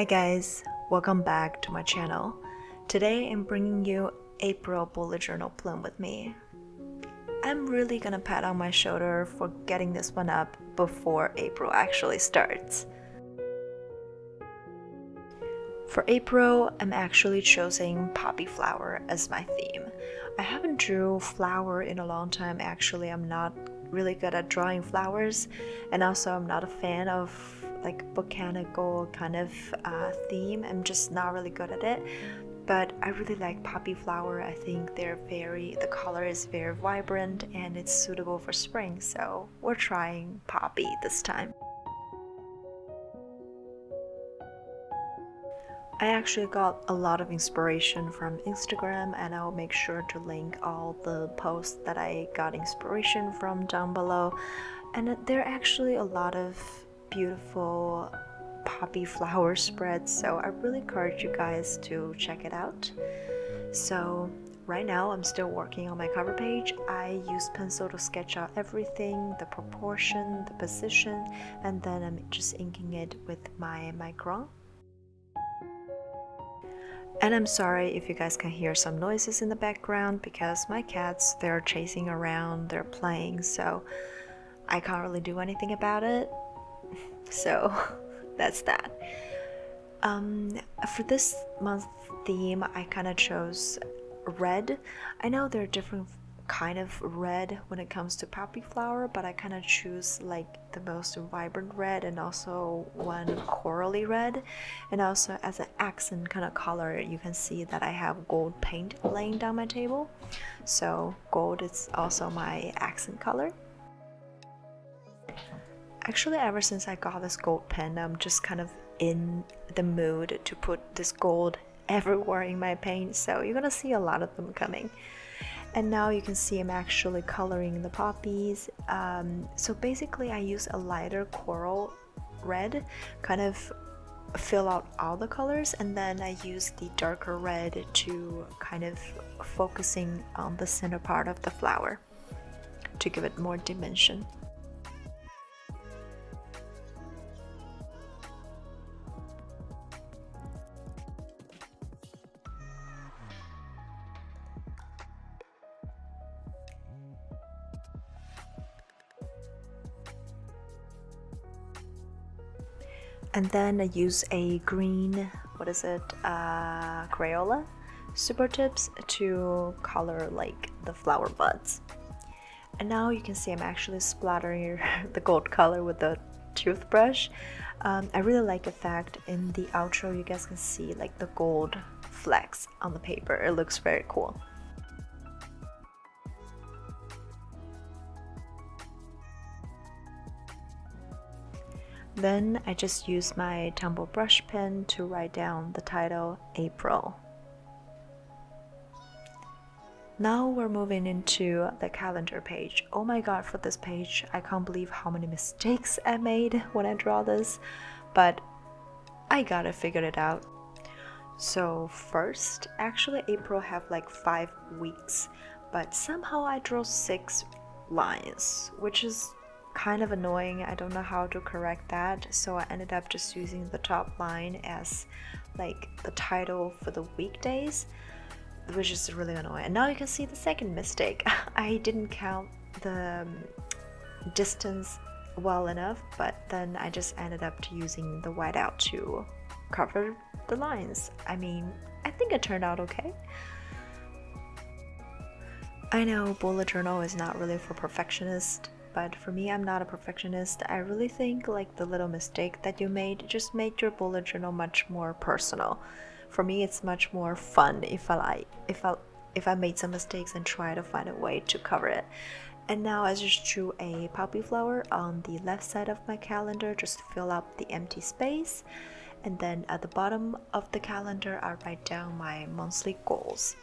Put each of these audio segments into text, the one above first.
Hi guys, welcome back to my channel. Today I'm bringing you April bullet journal plume with me. I'm really gonna pat on my shoulder for getting this one up before April actually starts. For April, I'm actually choosing poppy flower as my theme. I haven't drew flower in a long time. Actually, I'm not really good at drawing flowers, and also I'm not a fan of like botanical kind of theme. I'm just not really good at it, but I really like poppy flower. I think the color is very vibrant and it's suitable for spring, so we're trying poppy this time. I actually got a lot of inspiration from Instagram, and I'll make sure to link all the posts that I got inspiration from down below. And there are actually a lot of beautiful poppy flower spreads, so I really encourage you guys to check it out. So right now I'm still working on my cover page. I use pencil to sketch out everything, the proportion, the position, and then I'm just inking it with my micron. And I'm sorry if you guys can hear some noises in the background because my cats, they're chasing around, they're playing, so I can't really do anything about it. So that's that. For this month's theme, I kind of chose red. I know there are different kind of red when it comes to poppy flower, but I kind of choose like the most vibrant red and also one corally red, and also as an accent kind of color you can see that I have gold paint laying down my table, so gold is also my accent color. Actually, ever since I got this gold pen, I'm just kind of in the mood to put this gold everywhere in my paint, so you're gonna see a lot of them coming. And now you can see I'm actually coloring the poppies. So basically I use a lighter coral red, kind of fill out all the colors, and then I use the darker red to kind of focusing on the center part of the flower to give it more dimension. And then I use a green, Crayola supertips to color like the flower buds. And now you can see I'm actually splattering the gold color with the toothbrush. I really like the fact in the outro you guys can see like the gold flecks on the paper. It looks very cool. Then I just use my tumble brush pen to write down the title April. Now we're moving into the calendar page. Oh my god, for this page, I can't believe how many mistakes I made when I draw this, but I gotta figure it out. So first, actually April have like 5 weeks, but somehow I drew 6 lines, which is kind of annoying. I don't know how to correct that, so I ended up just using the top line as like the title for the weekdays, which is really annoying. And now you can see the second mistake. I didn't count the distance well enough, but then I just ended up using the whiteout to cover the lines. I mean, I think it turned out okay. I know bullet journal is not really for perfectionists, but for me, I'm not a perfectionist. I really think like the little mistake that you made just made your bullet journal much more personal. For me, it's much more fun if I made some mistakes and try to find a way to cover it. And now I just drew a poppy flower on the left side of my calendar just to fill up the empty space. And then at the bottom of the calendar, I write down my monthly goals.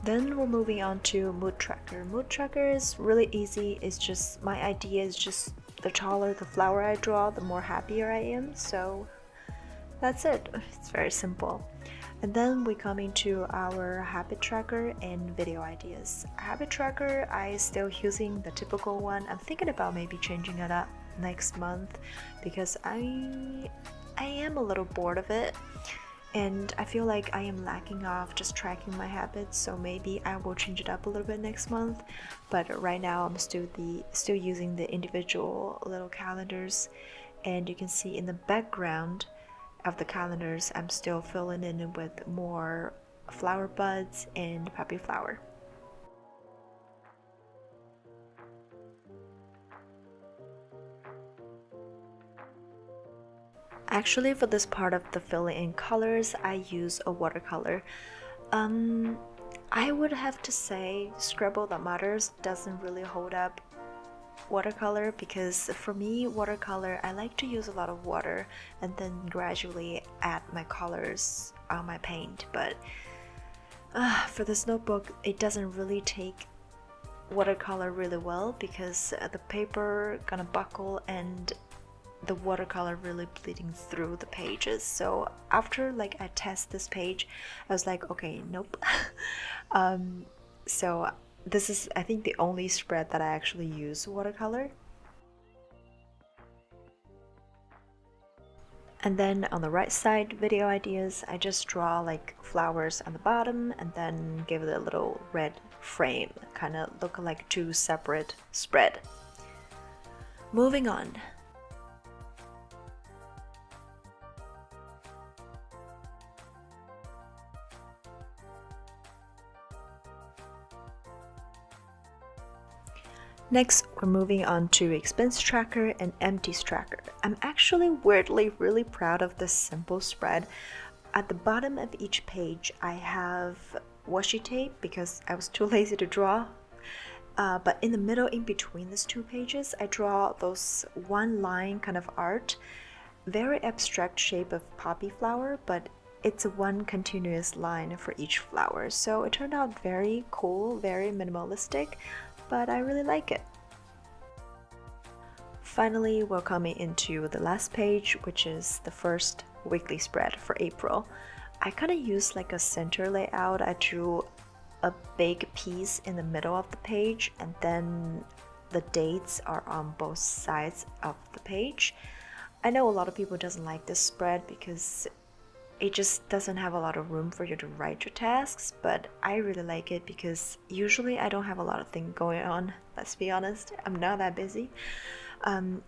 Then we're moving on to mood tracker. Mood tracker is really easy. It's just, my idea is just the taller the flower I draw, the more happier I am. So that's it. It's very simple. And then we come into our habit tracker and video ideas. Habit tracker, I still using the typical one. I'm thinking about maybe changing it up next month because I am a little bored of it. And I feel like I am lacking off just tracking my habits, so maybe I will change it up a little bit next month. But right now I'm still using the individual little calendars, and you can see in the background of the calendars I'm still filling in with more flower buds and puppy flower. Actually, for this part of the filling in colors, I use a watercolor. I would have to say Scribble That Matters doesn't really hold up watercolor, because for me, watercolor, I like to use a lot of water and then gradually add my colors on my paint. But for this notebook, it doesn't really take watercolor really well because the paper gonna buckle and the watercolor really bleeding through the pages. So after like I test this page, I was like, okay, nope. So this is, I think, the only spread that I actually use watercolor. And then on the right side, video ideas, I just draw like flowers on the bottom and then give it a little red frame, kind of look like two separate spread. Moving on. Next, we're moving on to expense tracker and empties tracker. I'm actually weirdly really proud of this simple spread. At the bottom of each page, I have washi tape because I was too lazy to draw. But in the middle, in between these two pages, I draw those one line kind of art, very abstract shape of poppy flower, but it's one continuous line for each flower. So it turned out very cool, very minimalistic, but I really like it. Finally, we're coming into the last page, which is the first weekly spread for April. I kind of used like a center layout. I drew a big piece in the middle of the page, and then the dates are on both sides of the page. I know a lot of people doesn't like this spread because it just doesn't have a lot of room for you to write your tasks, but I really like it because usually I don't have a lot of things going on. Let's be honest, I'm not that busy.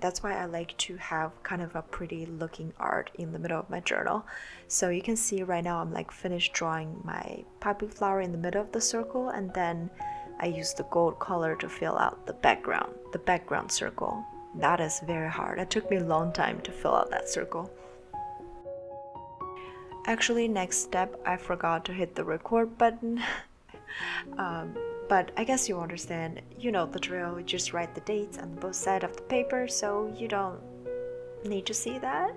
That's why I like to have kind of a pretty looking art in the middle of my journal. So you can see right now I'm like finished drawing my poppy flower in the middle of the circle, and then I use the gold color to fill out the background circle. That is very hard. It took me a long time to fill out that circle. Actually, next step, I forgot to hit the record button. But I guess you understand, you know the drill, you just write the dates on both sides of the paper, so you don't need to see that.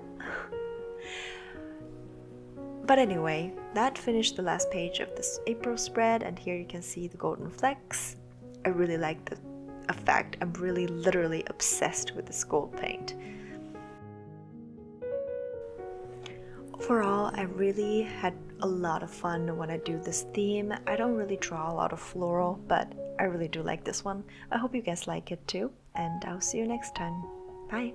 But anyway, that finished the last page of this April spread, and here you can see the golden flecks. I really like the effect. I'm really literally obsessed with this gold paint. Overall, I really had a lot of fun when I do this theme. I don't really draw a lot of floral, but I really do like this one. I hope you guys like it too, and I'll see you next time. Bye!